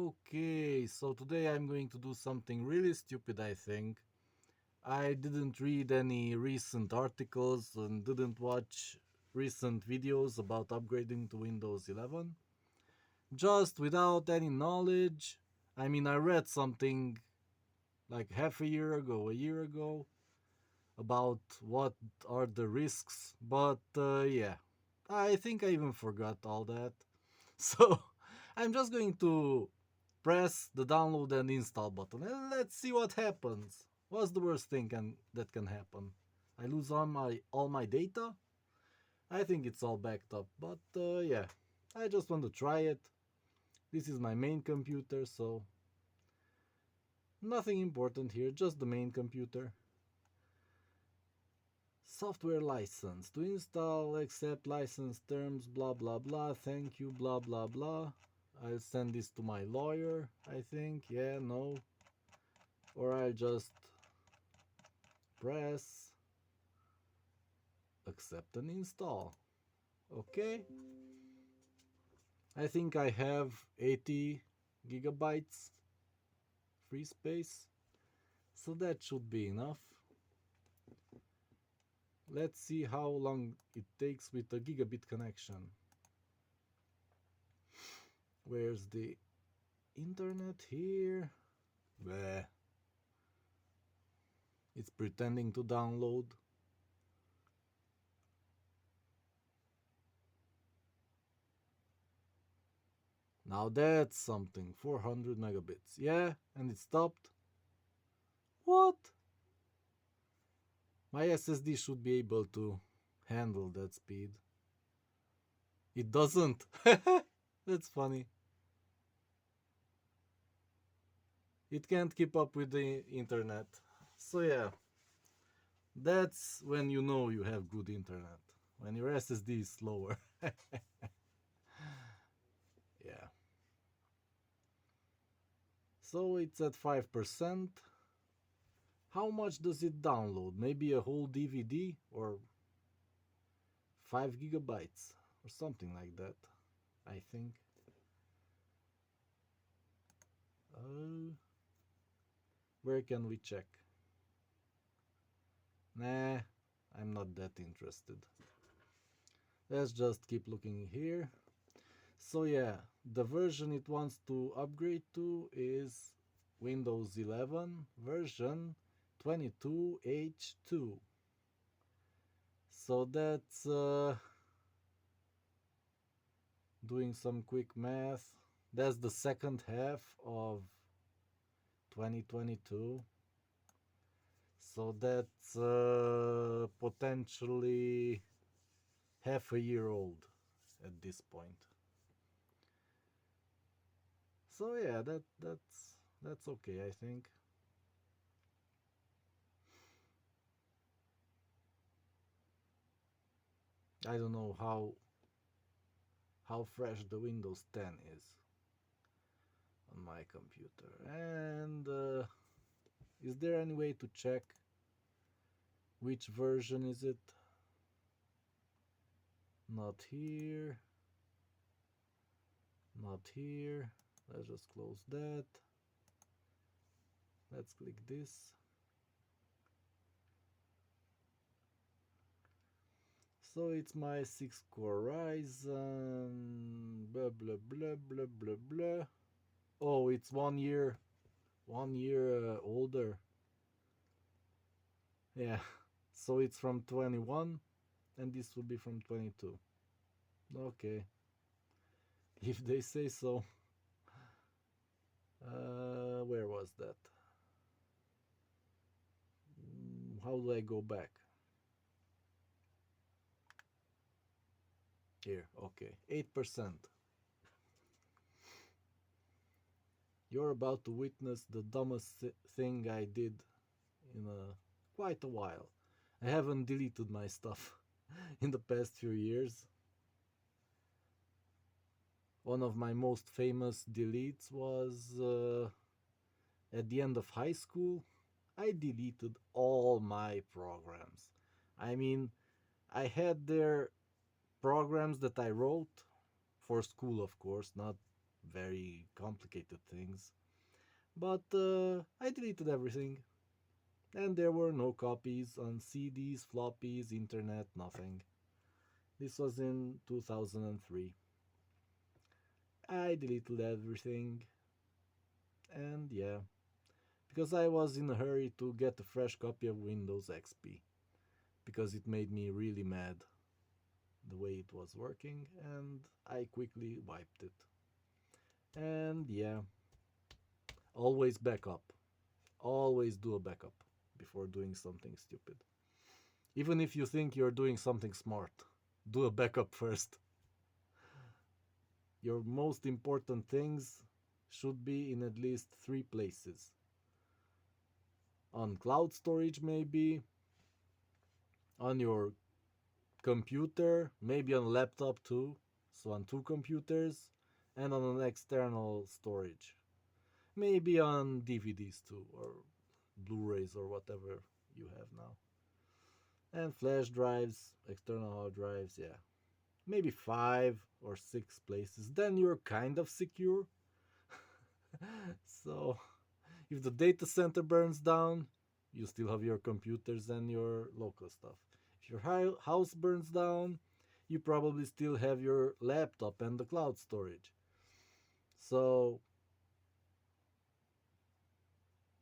Okay, so today I'm going to do something really stupid, I think. I didn't read any recent articles and didn't watch recent videos about upgrading to Windows 11. Just without any knowledge. I mean, I read something like half a year ago, about what are the risks, but yeah, I think I even forgot all that. So I'm just going to press the download and install button and let's see what happens. What's the worst thing that can happen? I lose all my data? I think it's all backed up, but yeah, I just want to try it. This is my main computer, so nothing important here, just the main computer. Software license. To install, accept license terms, blah blah blah, thank you, blah blah blah. I'll send this to my lawyer, I think. Yeah, no. Or I'll just press accept and install. Okay. I think I have 80 gigabytes free space, so that should be enough. Let's see how long it takes with a gigabit connection. Where's the internet here? Bleh. It's pretending to download. Now that's something. 400 megabits. Yeah, and it stopped. What? My SSD should be able to handle that speed. It doesn't. That's funny. It can't keep up with the internet. So yeah, that's when you know you have good internet. When your SSD is slower. Yeah. So it's at 5%. How much does it download? Maybe a whole DVD or 5 gigabytes or something like that, I think. Uh, where can we check? Nah, I'm not that interested. Let's just keep looking here. So yeah, the version it wants to upgrade to is Windows 11 version 22H2. So that's doing some quick math. That's the second half of 2022. So that's potentially half a year old at this point. So yeah, that's okay, I think. I don't know how fresh the Windows 10 is on my computer. And is there any way to check which version is it? Not here. Not here. Let's just close that. Let's click this. So it's my 6-core Ryzen, blah blah blah blah blah blah. Oh, it's 1 year older. Yeah, so it's from 21, and this will be from 22. Okay, if they say so. Where was that? How do I go back? Here, okay, 8%. You're about to witness the dumbest thing I did in quite a while. I haven't deleted my stuff in the past few years. One of my most famous deletes was at the end of high school. I deleted all my programs. I mean, I had their programs that I wrote for school, of course, not very complicated things. But I deleted everything, and there were no copies on CDs, floppies, internet, nothing. This was in 2003. I deleted everything, and yeah, because I was in a hurry to get a fresh copy of Windows XP, because it made me really mad the way it was working, and I quickly wiped it. And yeah, always backup. Always do a backup before doing something stupid. Even if you think you're doing something smart, do a backup first. Your most important things should be in at least three places: on cloud storage, maybe, on your computer, maybe on a laptop too, so on two computers, and on an external storage. Maybe on DVDs too, or Blu-rays, or whatever you have now. And flash drives, external hard drives, yeah. Maybe five or six places. Then you're kind of secure. So, if the data center burns down, you still have your computers and your local stuff. If your house burns down, you probably still have your laptop and the cloud storage. So,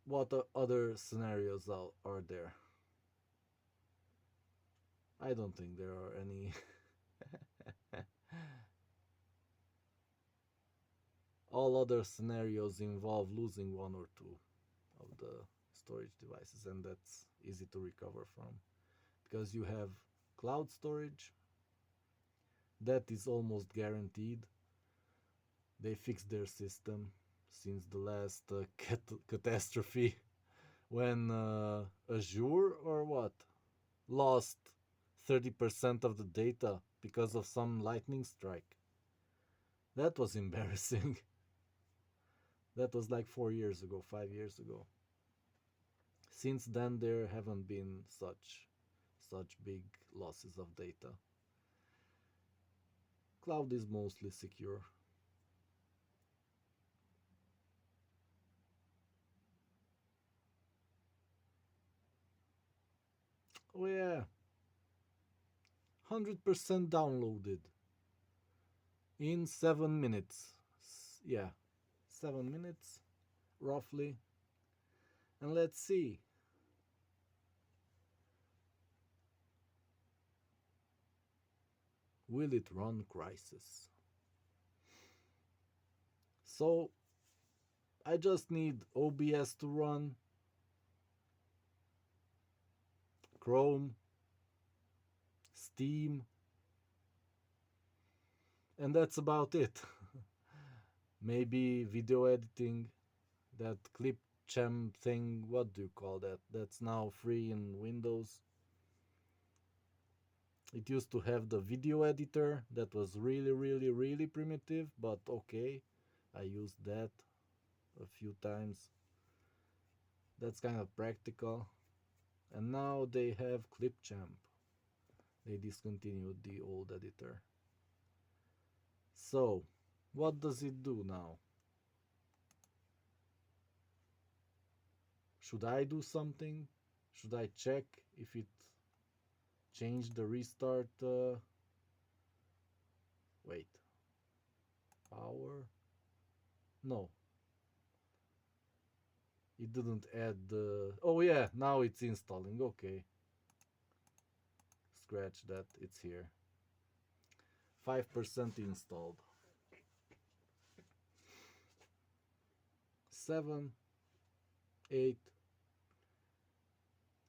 what other scenarios are there? I don't think there are any. All other scenarios involve losing one or two of the storage devices, and that's easy to recover from because you have cloud storage that is almost guaranteed. They fixed their system since the last catastrophe when Azure or what lost 30% of the data because of some lightning strike. That was embarrassing. That was like 4 years ago, 5 years ago. Since then, there haven't been such big losses of data. Cloud is mostly secure. Oh yeah, 100% downloaded in 7 minutes. Yeah, 7 minutes roughly. And let's see. Will it run Crysis? So I just need OBS to run, Chrome, Steam, and that's about it. Maybe video editing, that Clipchamp thing, what do you call that? That's now free in Windows. It used to have the video editor that was really primitive, but okay. I used that a few times. That's kind of practical. And now they have Clipchamp. They discontinued the old editor. So, what does it do now? Should I do something? Should I check if it changed the restart? Wait. Power? No. It didn't add the... Oh yeah, now it's installing. Okay. Scratch that. It's here. 5% installed. 7, 8.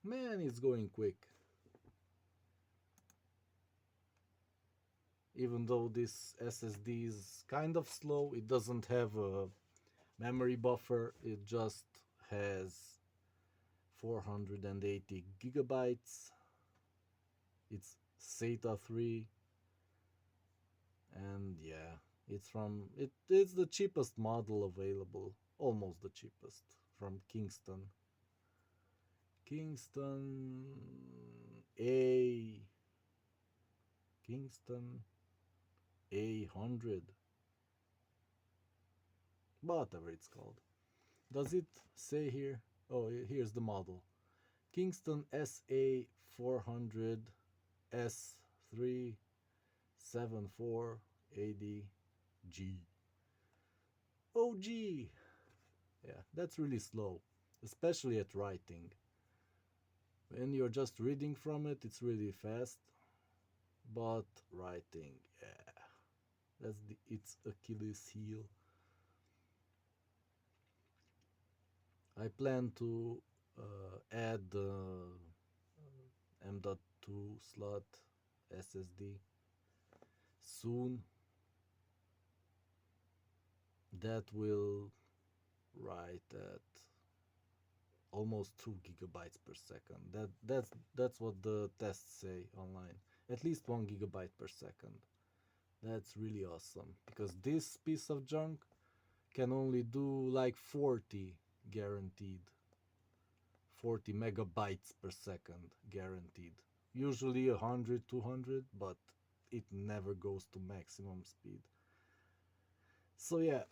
Man, it's going quick. Even though this SSD is kind of slow, it doesn't have a memory buffer, it just has 480 gigabytes. It's SATA 3, and yeah, it's the cheapest model available, almost the cheapest, from Kingston. Kingston A Kingston A100. whatever it's called. Does it say here? Oh, here's the model. Kingston SA400 S37480G. OG! Yeah, that's really slow, especially at writing. When you're just reading from it, it's really fast, but writing, yeah, its Achilles heel. I plan to add the M.2 slot SSD soon. That will write at almost 2 gigabytes per second. That's what the tests say online. At least 1 gigabyte per second. That's really awesome because this piece of junk can only do like 40 guaranteed. 40 megabytes per second guaranteed. Usually 100, 200, but it never goes to maximum speed. So yeah,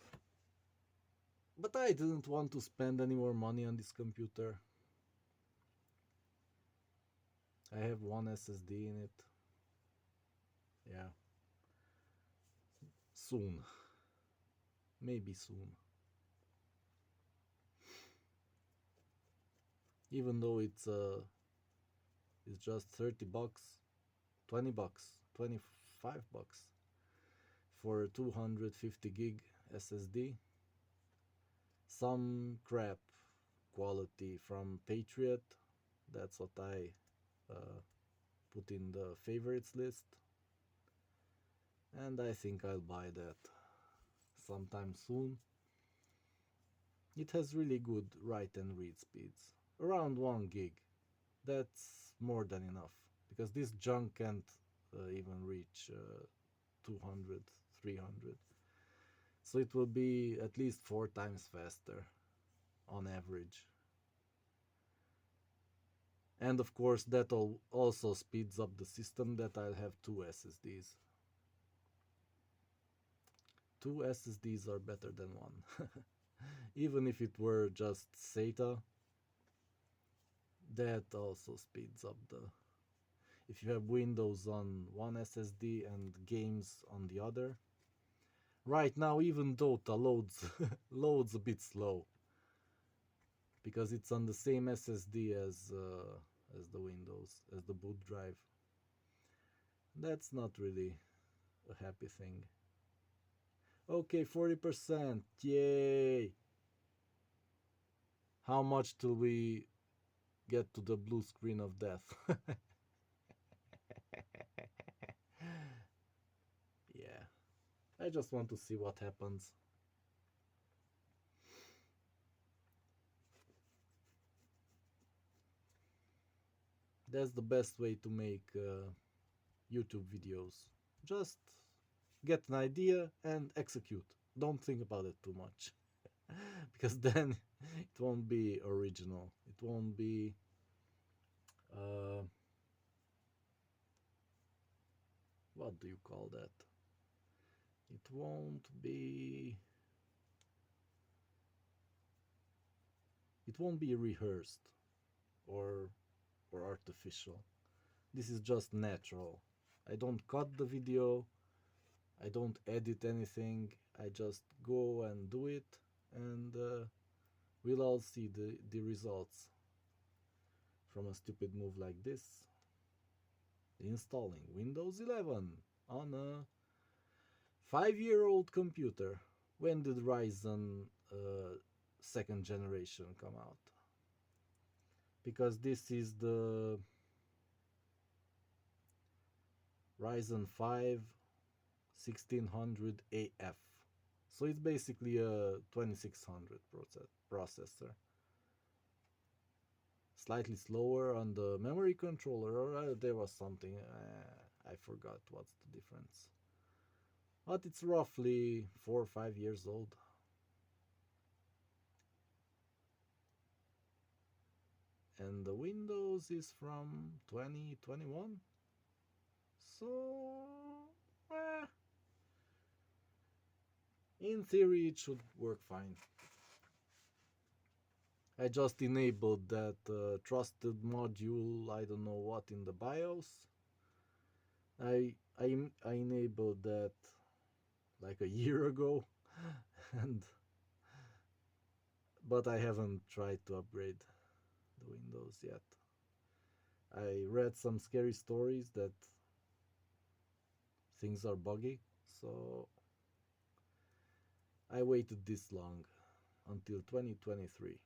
but I didn't want to spend any more money on this computer. I have one SSD in it. Yeah. Soon. Maybe soon. Even though it's just 30 bucks, 20 bucks, 25 bucks for a 250 gig SSD. Some crap quality from Patriot. That's what I put in the favorites list. And I think I'll buy that sometime soon. It has really good write and read speeds. Around 1 gig. That's more than enough. Because this junk can't even reach 200, 300. So it will be at least 4 times faster on average. And of course that also speeds up the system that I'll have 2 SSDs. 2 SSDs are better than one. Even if it were just SATA, that also speeds up the... If you have Windows on one SSD and games on the other. Right now even Dota loads loads a bit slow. Because it's on the same SSD as the Windows, as the boot drive. That's not really a happy thing. Okay, 40%. Yay! How much till we get to the blue screen of death? Yeah. I just want to see what happens. That's the best way to make YouTube videos. Just get an idea and execute. Don't think about it too much. Because then it won't be original. It won't be what do you call that? It won't be rehearsed or artificial. This is just natural. I don't cut the video, I don't edit anything, I just go and do it, and we'll all see the results from a stupid move like this. Installing Windows 11 on a 5-year-old computer. When did Ryzen second generation come out? Because this is the Ryzen 5 1600AF. So it's basically a 2600 processor. Slightly slower on the memory controller, or there was something, I forgot what's the difference. But it's roughly 4 or 5 years old. And the Windows is from 2021. So In theory, it should work fine. I just enabled that trusted module, I don't know what, in the BIOS. I enabled that like a year ago, and but I haven't tried to upgrade the Windows yet. I read some scary stories that things are buggy, so I waited this long until 2023.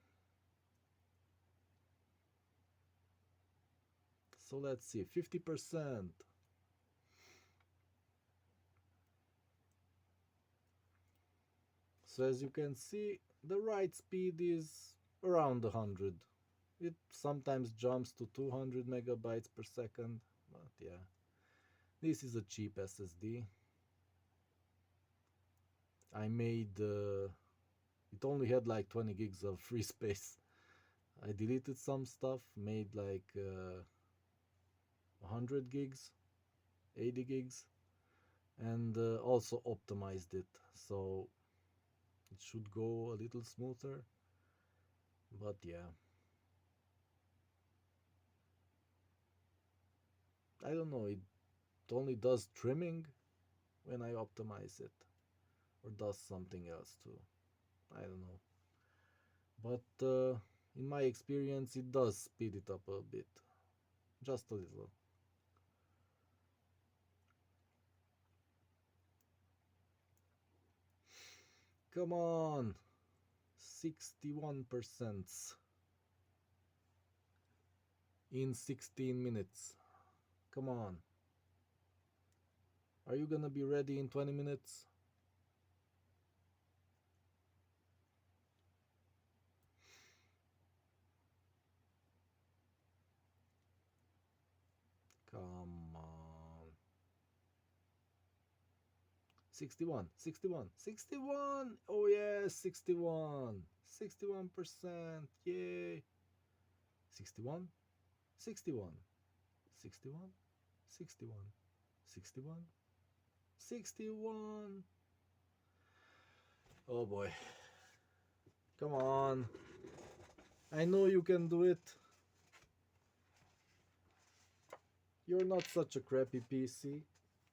So let's see, 50%. So as you can see, the write speed is around 100. It sometimes jumps to 200 megabytes per second, but yeah. This is a cheap SSD. I made it only had like 20 gigs of free space. I deleted some stuff, made like 100 gigs, 80 gigs, and also optimized it so it should go a little smoother. But yeah, I don't know, it only does trimming when I optimize it, or does something else too. I don't know. But in my experience, it does speed it up a bit, just a little. Come on, 61% in 16 minutes. Come on. Are you gonna be ready in 20 minutes? Come on. 61, 61, 61. Oh yeah, 61. 61%. Yay. 61, 61, 61, 61, 61, 61. Oh boy. Come on. I know you can do it. You're not such a crappy PC,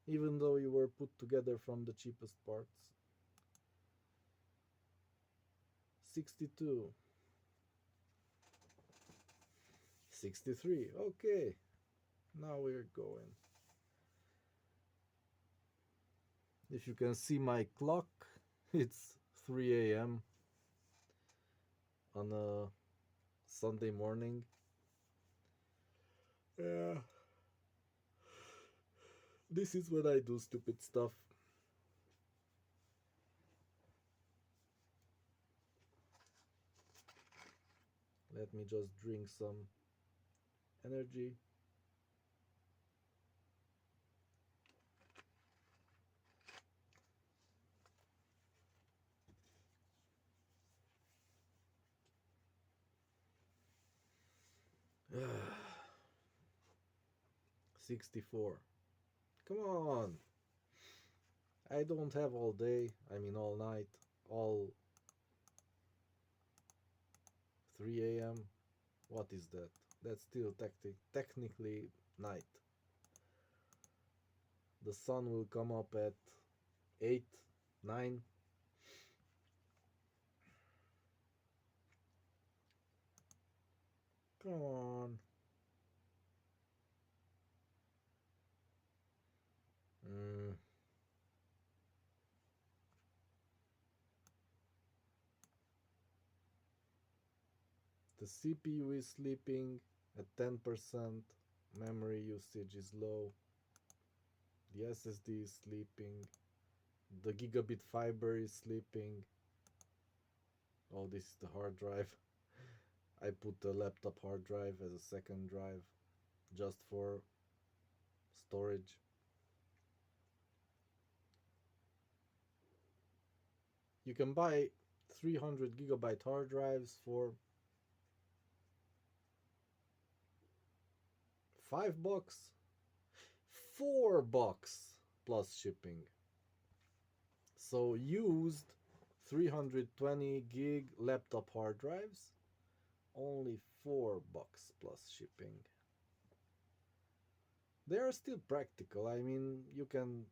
even though you were put together from the cheapest parts. 62. 63. Okay. Now we're going. If you can see my clock, it's 3 a.m. on a Sunday morning. Yeah. This is when I do stupid stuff. Let me just drink some energy. Ah, 64. Come on. I don't have all day, I mean all night, all 3 a.m. What is that? That's still technically night. The sun will come up at 8, 9. Come on. Mm. The CPU is sleeping at 10%. Memory usage is low. The SSD is sleeping. The gigabit fiber is sleeping. Oh, this is the hard drive. I put the laptop hard drive as a second drive just for storage. You can buy 300 gigabyte hard drives for $5, $4 plus shipping. So used 320 gig laptop hard drives, only $4 plus shipping. They are still practical. I mean, you can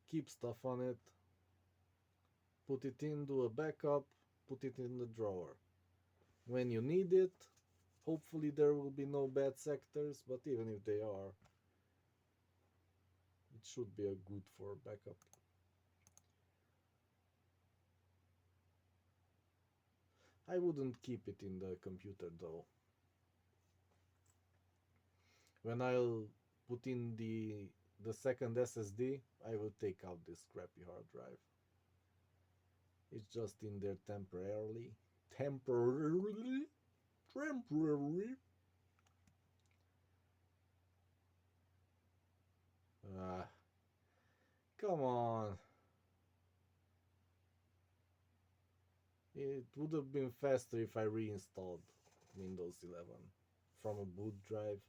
keep stuff on it, put it in, do a backup, put it in the drawer. When you need it, hopefully there will be no bad sectors, but even if they are, it should be a good for backup. I wouldn't keep it in the computer though. When I'll put in the second SSD, I will take out this crappy hard drive. It's just in there temporarily. Temporarily? Temporarily? Ah, come on. It would have been faster if I reinstalled Windows 11 from a boot drive.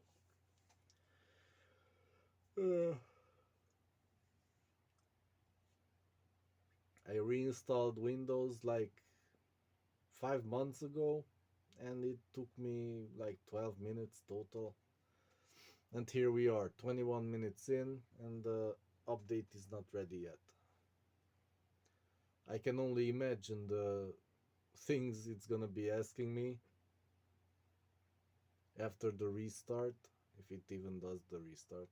Uh, I reinstalled Windows like 5 months ago, and it took me like 12 minutes total. And here we are, 21 minutes in, and the update is not ready yet. I can only imagine the things it's gonna be asking me after the restart, if it even does the restart.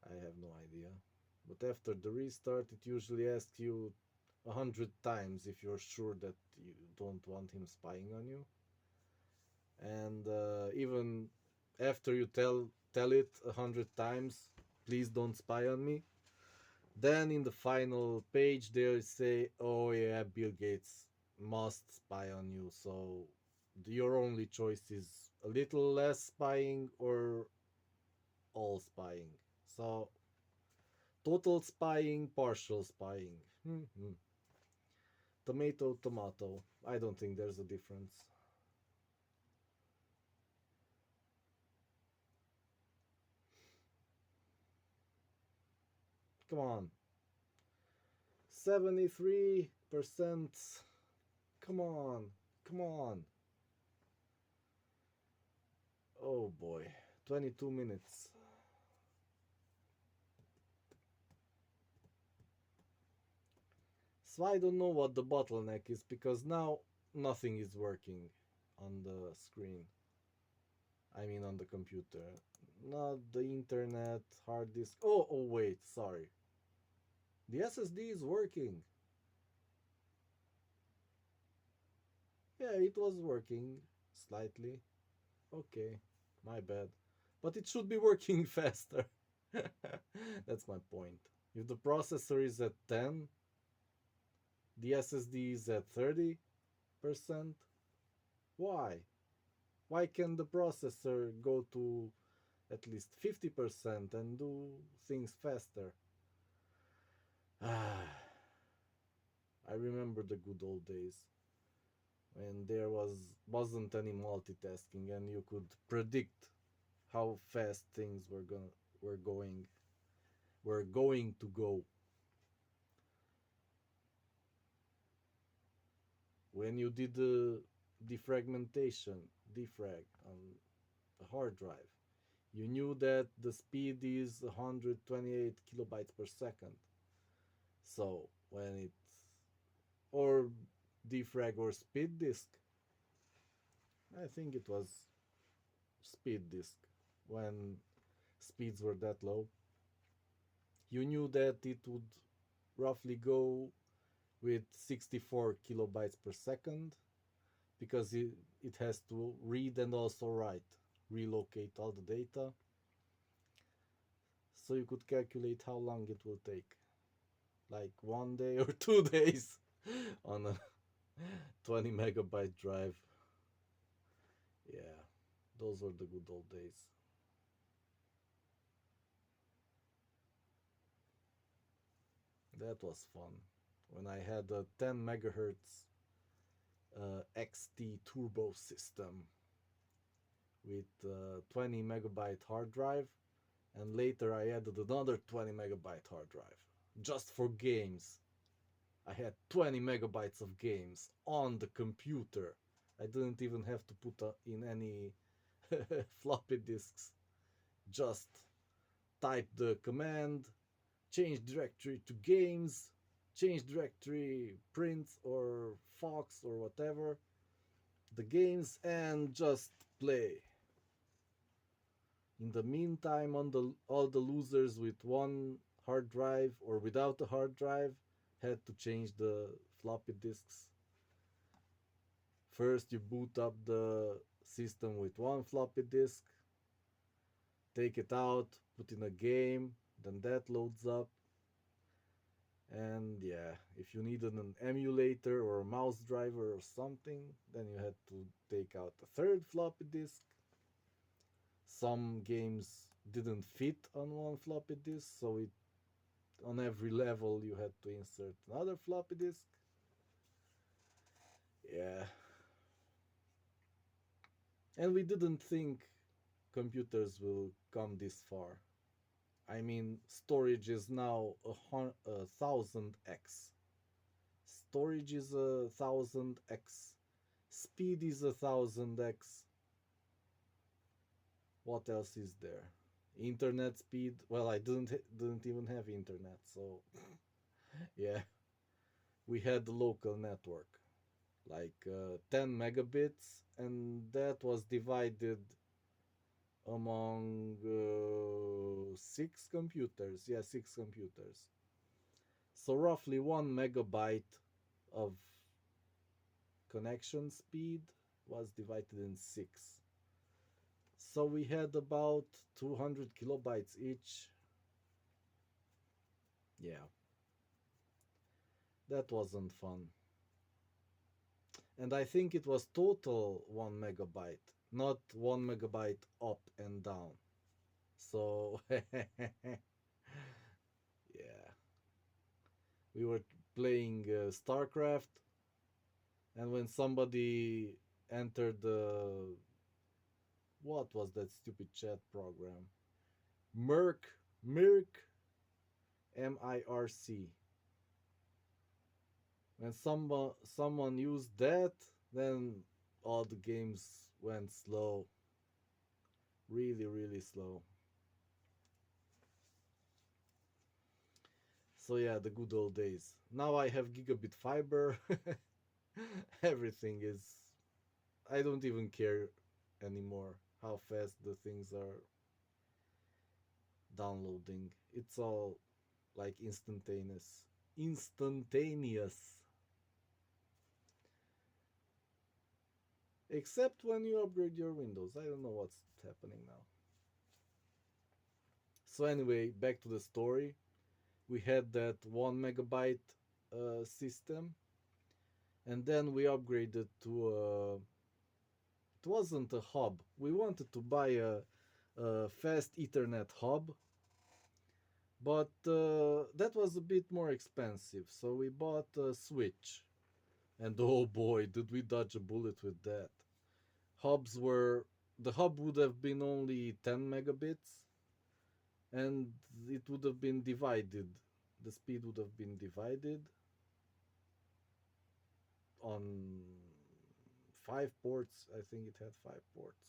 I have no idea. But after the restart, it usually asks you 100 times if you're sure that you don't want him spying on you. And even after you tell it 100 times, please don't spy on me. Then in the final page, they'll say, "Oh yeah, Bill Gates must spy on you." So your only choice is a little less spying or all spying. So total spying, partial spying. Tomato, tomato. I don't think there's a difference. Come on. 73%. Come on. Come on. Oh boy. 22 minutes. So I don't know what the bottleneck is because now nothing is working on the screen. I mean on the computer. Not the internet, hard disk. Oh wait, sorry. The SSD is working. Yeah, it was working slightly. Okay, my bad. But it should be working faster. That's my point. If the processor is at 10, the SSD is at 30%, why? Why can the processor go to at least 50% and do things faster? I remember the good old days when there wasn't any multitasking and you could predict how fast things were going were going to go. When you did the defragmentation, defrag on a hard drive, you knew that the speed is 128 kilobytes per second. So when it or defrag or speed disk, I think it was speed disk when speeds were that low. You knew that it would roughly go with 64 kilobytes per second because it has to read and also write, relocate all the data. So you could calculate how long it will take, like 1 day or 2 days on a 20 megabyte drive. Yeah, those were the good old days. That was fun. When I had a 10 megahertz XT turbo system with 20 megabyte hard drive, and later I added another 20 megabyte hard drive just for games. I had 20 megabytes of games on the computer. I didn't even have to put in any floppy disks. Just type the command, change directory to games, change directory prints or fox or whatever, the games, and just play. In the meantime, all the losers with one hard drive or without a hard drive had to change the floppy disks. First, you boot up the system with one floppy disk, take it out, put in a game, then that loads up. And yeah, if you needed an emulator or a mouse driver or something, then you had to take out a third floppy disk. Some games didn't fit on one floppy disk, so on every level you had to insert another floppy disk. Yeah. And we didn't think computers will come this far. I mean, storage is now 1000x. Storage is 1000x. Speed is 1000x. What else is there? Internet speed. Well, I didn't even have internet, so yeah, we had the local network, like 10 megabits, and that was divided among six computers. Yeah, six computers. So roughly 1 megabyte of connection speed was divided in six. So we had about 200 kilobytes each. Yeah, that wasn't fun. And I think it was total 1 megabyte, not 1 megabyte up and down. So, yeah, we were playing StarCraft, and when somebody entered the what was that stupid chat program? Mirc, MIRC. When someone used that, then all the games went slow, really, really slow. So yeah, the good old days. Now I have gigabit fiber. Everything is. I don't even care anymore how fast the things are downloading. It's all like instantaneous. Instantaneous. Except when you upgrade your Windows. I don't know what's happening now. So anyway, back to the story. We had that 1 megabyte system, and then we upgraded to it wasn't a hub. We wanted to buy a fast Ethernet hub, but that was a bit more expensive. So we bought a switch, and oh boy, did we dodge a bullet with that. Hubs were the hub would have been only 10 megabits, and it would have been divided. The speed would have been divided on 5 ports. I think it had 5 ports.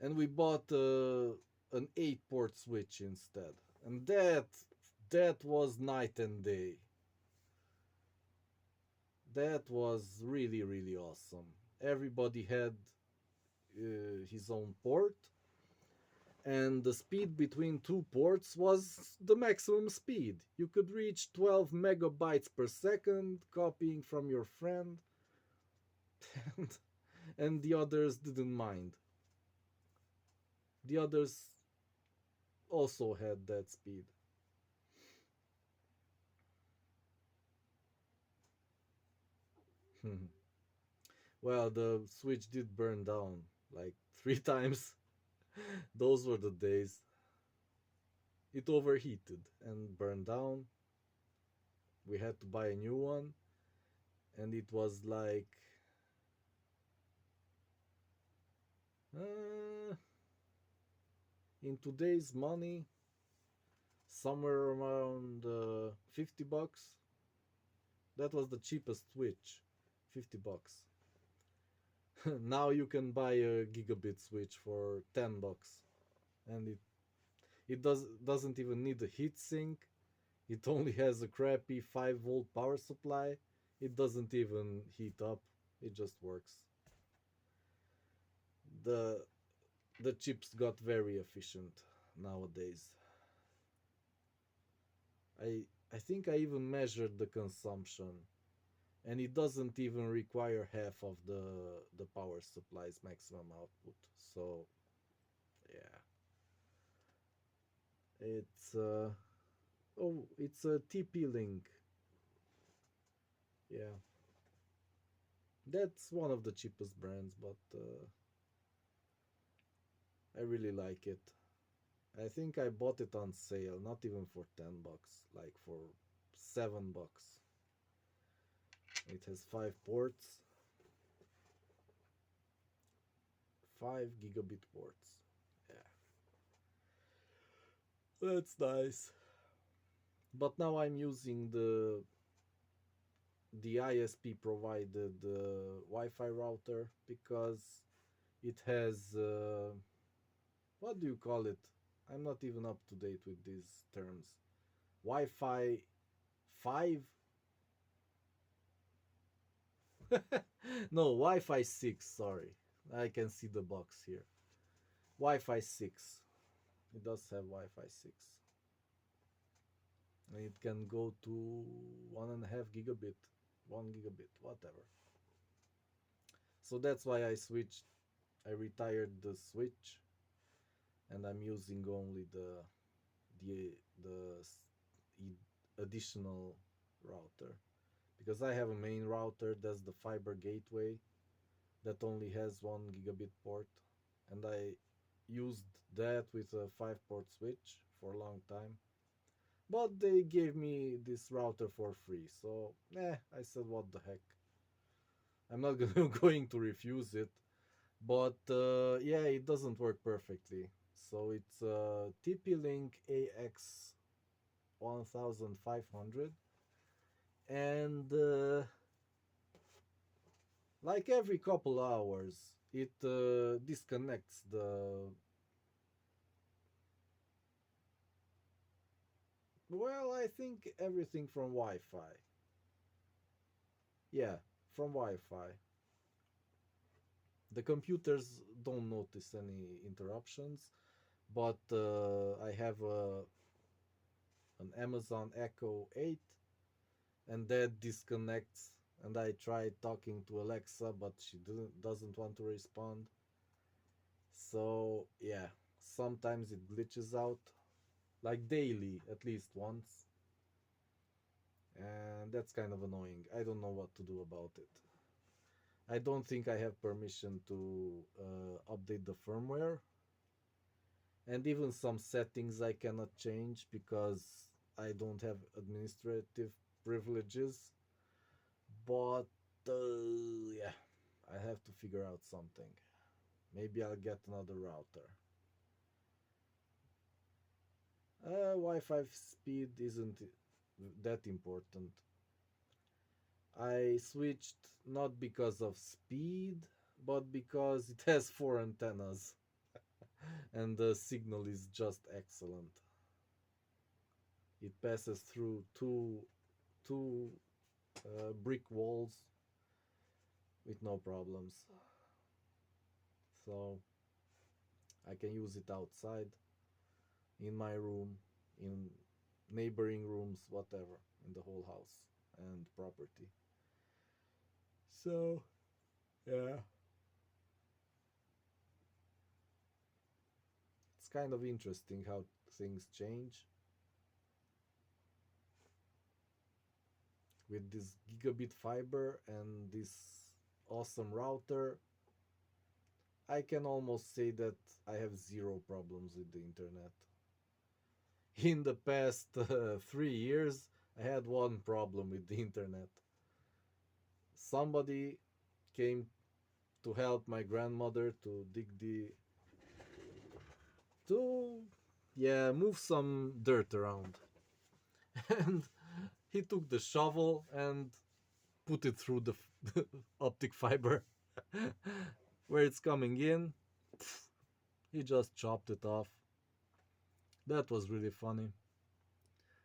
And we bought an 8 port switch instead. And that was night and day. That was really, really awesome. Everybody had his own port, and the speed between 2 ports was the maximum speed. You could reach 12 megabytes per second copying from your friend, and, and the others didn't mind. The others also had that speed. Well, the switch did burn down like 3 times. Those were the days. It overheated and burned down. We had to buy a new one, and it was like uh, in today's money, somewhere around 50 bucks. That was the cheapest switch, 50 bucks. Now you can buy a gigabit switch for 10 bucks, and it doesn't even need a heatsink. It only has a crappy 5-volt power supply. It doesn't even heat up. It just works. The the chips got very efficient nowadays. I think I even measured the consumption, and it doesn't even require half of the power supply's maximum output. So yeah, it's it's a TP Link. Yeah, that's one of the cheapest brands, but I really like it. I think I bought it on sale, not even for 10 bucks, like for 7 bucks. It has 5 ports, 5 gigabit ports. Yeah, that's nice. But now I'm using the ISP provided Wi-Fi router because it has what do you call it? I'm not even up to date with these terms. Wi-Fi 5? No, Wi-Fi 6, sorry. I can see the box here. Wi-Fi 6. It does have Wi-Fi 6. And it can go to 1.5 gigabit, 1 gigabit, whatever. So that's why I switched. I retired the switch, and I'm using only the the additional router because I have a main router that's the fiber gateway that only has 1 gigabit port, and I used that with a 5 port switch for a long time. But they gave me this router for free, so I said, what the heck? I'm not going to refuse it. But yeah, it doesn't work perfectly. So it's TP-Link AX 1500, and like every couple hours, it disconnects the. Well, I think everything from Wi-Fi. Yeah, from Wi-Fi. The computers don't notice any interruptions, but I have an Amazon Echo 8, and that disconnects, and I tried talking to Alexa, but she doesn't want to respond. So yeah, sometimes it glitches out, like daily, at least once, and that's kind of annoying. I don't know what to do about it. I don't think I have permission to update the firmware, and even some settings I cannot change because I don't have administrative privileges. But yeah, I have to figure out something. Maybe I'll get another router. Wi-Fi speed isn't that important. I switched not because of speed, but because it has 4 antennas and the signal is just excellent. It passes through two brick walls with no problems. So I can use it outside, in my room, in neighboring rooms, whatever, in the whole house and property. So, yeah, it's kind of interesting how things change. With this gigabit fiber and this awesome router, I can almost say that I have zero problems with the internet. In the past 3 years, I had one problem with the internet. Somebody came to help my grandmother to dig the to yeah, move some dirt around. And he took the shovel and put it through the optic fiber where it's coming in. He just chopped it off. That was really funny.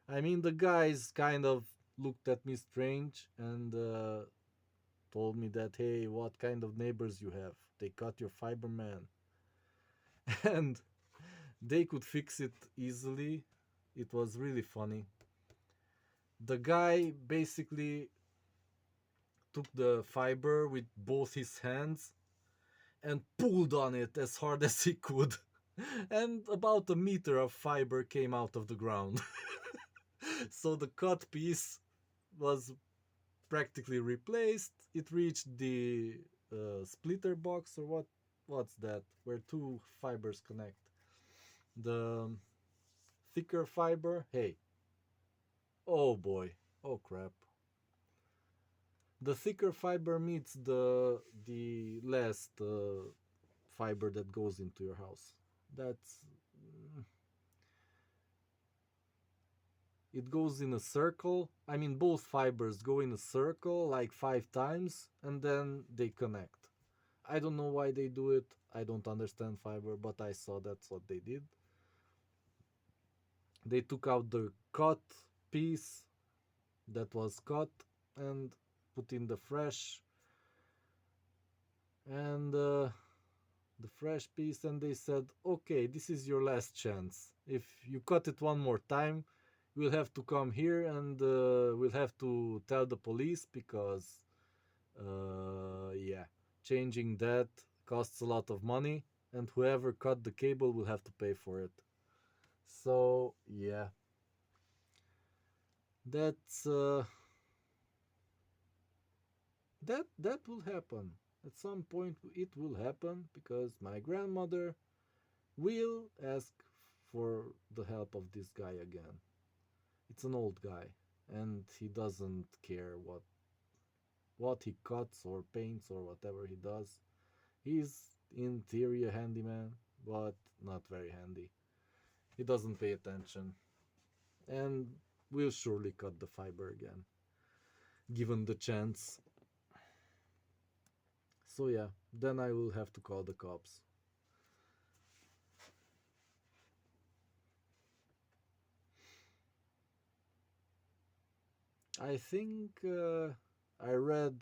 I mean, the guys kind of looked at me strange and told me that, hey, what kind of neighbors you have? They cut your fiber, man. And they could fix it easily. It was really funny. The guy basically took the fiber with both his hands and pulled on it as hard as he could. And about a meter of fiber came out of the ground. So the cut piece was practically replaced. It reached the splitter box, or what's that? Where two fibers connect. The thicker fiber. Hey, oh boy, oh crap. The thicker fiber meets the last fiber that goes into your house. That's it goes in a circle. I mean, both fibers go in a circle like 5 times and then they connect. I don't know why they do it. I don't understand fiber, but I saw that's what they did. They took out the cut piece that was cut and put in the fresh and the fresh piece, and they said, okay, this is your last chance. If you cut it one more time, we'll have to come here and we'll have to tell the police because yeah, changing that costs a lot of money, and whoever cut the cable will have to pay for it. So yeah, that's that will happen at some point. It will happen because my grandmother will ask for the help of this guy again. It's an old guy, and he doesn't care what he cuts or paints or whatever he does. He's in theory a handyman, but not very handy. He doesn't pay attention, and will surely cut the fiber again, given the chance. So yeah, then I will have to call the cops. I think I read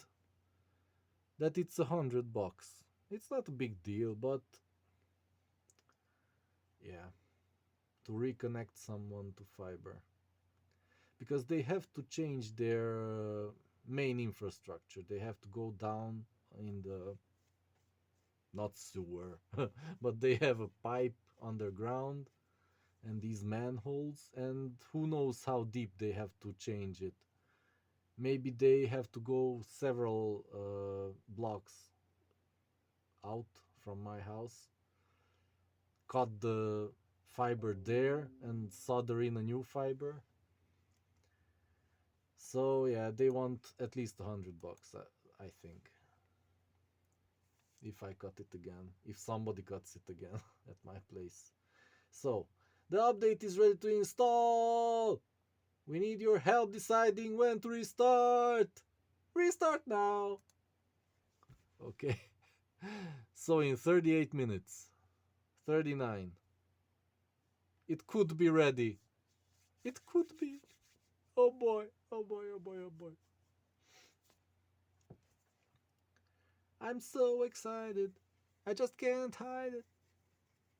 that it's $100. It's not a big deal, but yeah, to reconnect someone to fiber because they have to change their main infrastructure. They have to go down in the not sewer, but they have a pipe underground and these manholes, and who knows how deep they have to change it. Maybe they have to go several blocks out from my house, cut the fiber there, and solder in a new fiber. So yeah, they want at least $100, I think. If I cut it again, if somebody cuts it again at my place. So the update is ready to install. We need your help deciding when to restart. Restart now. Okay. So in 38 minutes, 39, it could be ready. It could be. Oh boy, oh boy, oh boy, oh boy. I'm so excited. I just can't hide it.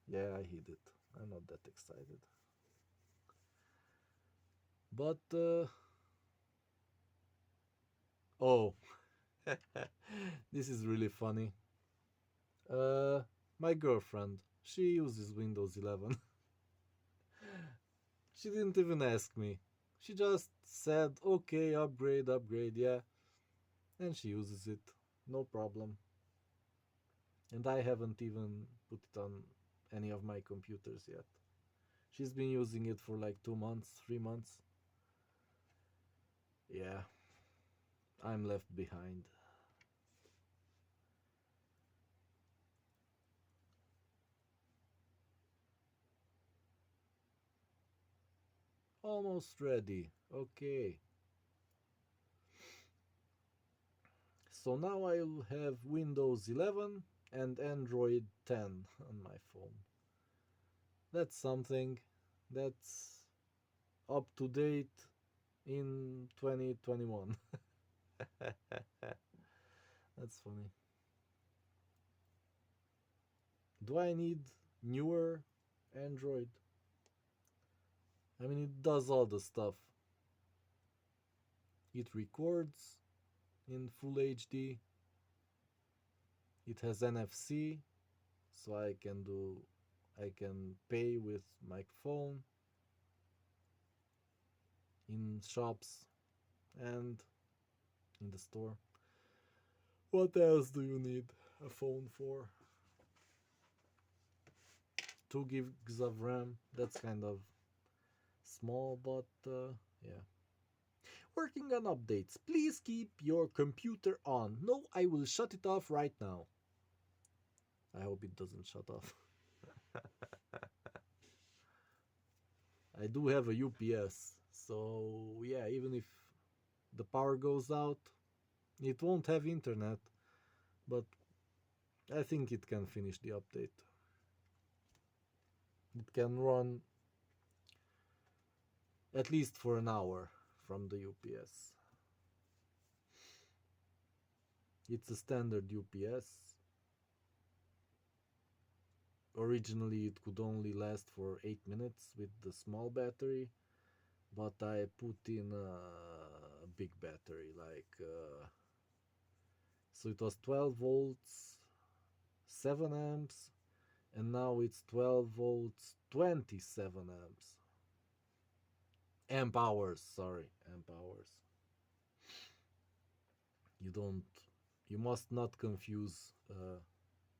Yeah, I hid it. I'm not that excited. But, oh, this is really funny. Uh, my girlfriend, she uses Windows 11. She didn't even ask me. She just said, okay, upgrade, upgrade, yeah. And she uses it. No problem. And I haven't even put it on any of my computers yet. She's been using it for like 2 months, 3 months. Yeah, I'm left behind. Almost ready. Okay. So now I'll have Windows 11 and Android 10 on my phone. That's something. That's up to date in 2021. That's funny. Do I need newer Android? I mean, it does all the stuff. It records in full HD. It has NFC, so I can pay with my phone in shops and in the store. What else do you need a phone for? 2 gigs of RAM. That's kind of small, but yeah. Working on updates. Please keep your computer on. No, I will shut it off right now. I hope it doesn't shut off. I do have a UPS, so yeah, even if the power goes out, it won't have internet, but I think it can finish the update. It can run at least for an hour from the UPS. It's a standard UPS. Originally, it could only last for 8 minutes with the small battery, but I put in a big battery, so it was 12 volts, 7 amps, and now it's 12 volts, 27 amps. Amp hours, sorry, amp hours. You don't, you must not confuse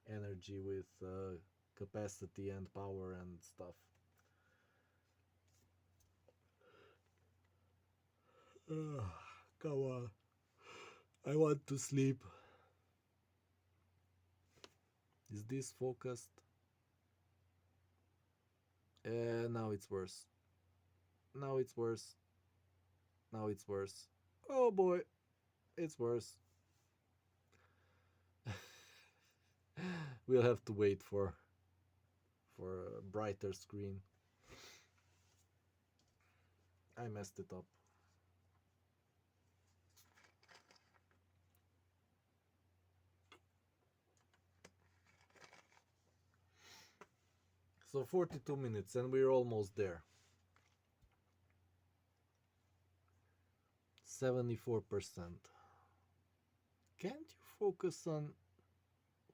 energy with capacity and power and stuff. Come on. I want to sleep. Is this focused? Now it's worse. Now it's worse. Now it's worse. Oh boy, it's worse. We'll have to wait for a brighter screen. I messed it up. So 42 minutes and we're almost there. 74%. Can't you focus on...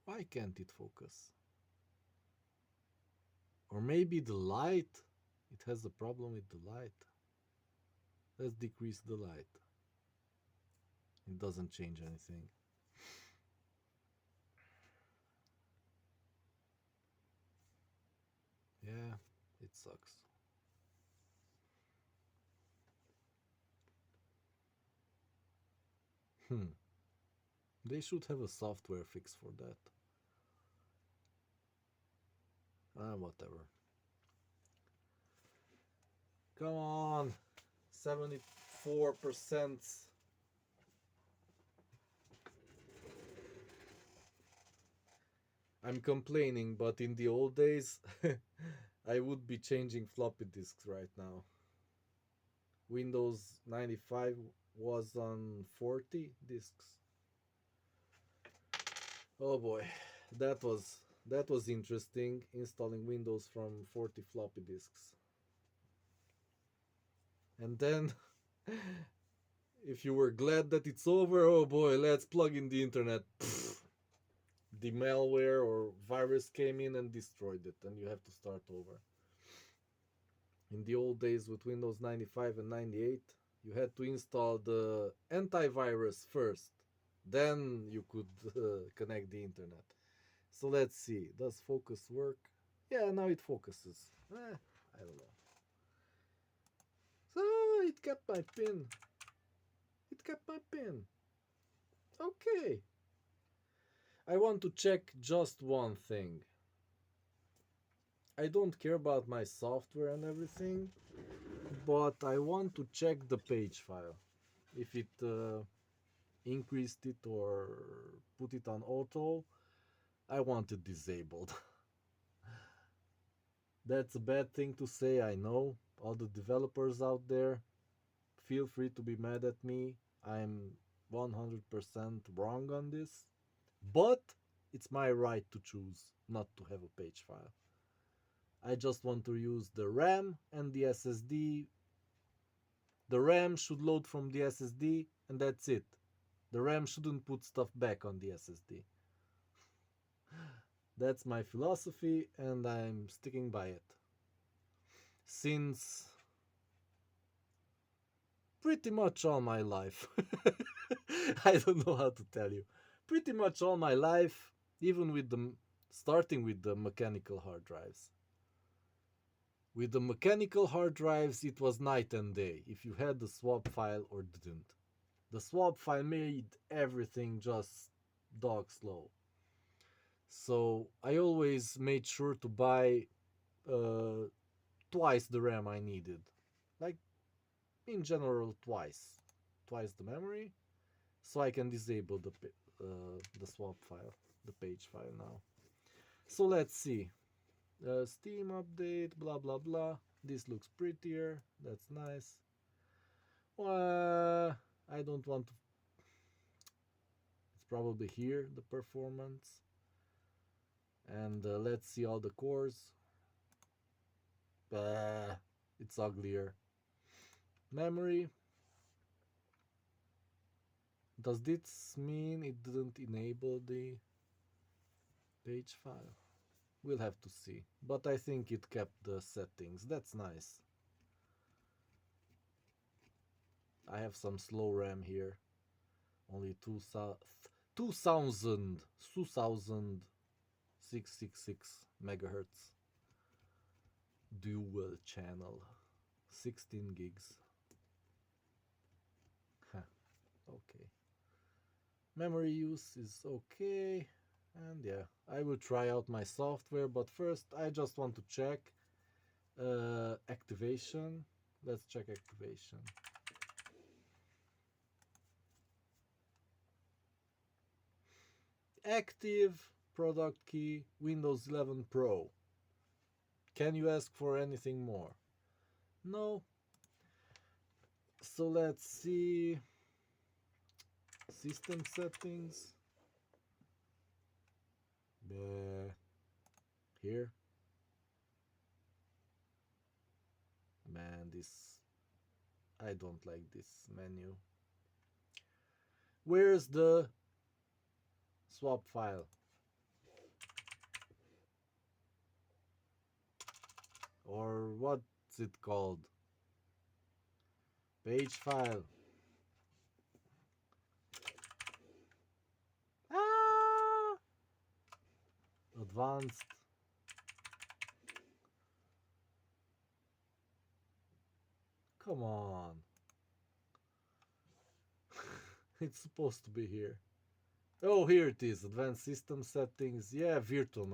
Why can't it focus? Or maybe the light? It has a problem with the light. Let's decrease the light. It doesn't change anything. Yeah, it sucks. They should have a software fix for that. Whatever. Come on. 74%. I'm complaining, but in the old days, I would be changing floppy disks right now. Windows 95 was on 40 disks. Oh boy, that was interesting, installing Windows from 40 floppy disks. And then if you were glad that it's over, oh boy, let's plug in the internet. Pfft, the malware or virus came in and destroyed it, and you have to start over. In the old days with Windows 95 and 98, you had to install the antivirus first. Then you could connect the internet. So let's see. Does focus work? Yeah, now it focuses. I don't know. So it kept my pin. It kept my pin. Okay. I want to check just one thing. I don't care about my software and everything, but I want to check the page file. If it increased it or put it on auto, I want it disabled. That's a bad thing to say, I know. All the developers out there, feel free to be mad at me. I'm 100% wrong on this. But it's my right to choose not to have a page file. I just want to use the RAM and the SSD. The RAM should load from the SSD, and that's it. The RAM shouldn't put stuff back on the SSD. That's my philosophy, and I'm sticking by it. Since pretty much all my life. I don't know how to tell you. Pretty much all my life, even with the starting with the mechanical hard drives. With the mechanical hard drives, it was night and day if you had the swap file or didn't. The swap file made everything just dog slow. So I always made sure to buy twice the RAM I needed. Like, in general, twice the memory, so I can disable the swap file, the page file now. So let's see. Steam update, blah blah blah. This looks prettier. That's nice. I don't want to. It's probably here the performance. And let's see all the cores. It's uglier. Memory. Does this mean it didn't enable the page file? We'll have to see. But I think it kept the settings. That's nice. I have some slow RAM here. Only 2666 megahertz. Dual channel. 16 gigs. Huh. Okay. Memory use is okay. And yeah, I will try out my software, but first I just want to check activation. Let's check activation. Active product key Windows 11 Pro. Can you ask for anything more? No. So let's see. System settings. Here. Man, I don't like this menu. Where's the swap file? Or what's it called? Page file. Ah! Advanced. Come on. It's supposed to be here. Oh, here it is. Advanced system settings. Yeah, virtual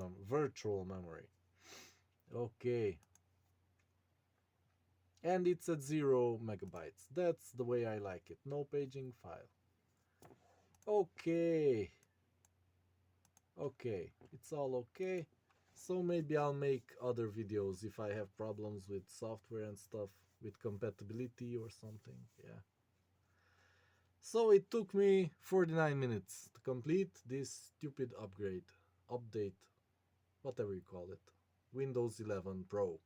memory. Okay. And it's at 0 megabytes. That's the way I like it. No paging file. Okay. Okay. It's all okay. So maybe I'll make other videos if I have problems with software and stuff, with compatibility or something. Yeah. So it took me 49 minutes to complete this stupid update, whatever you call it. Windows 11 Pro.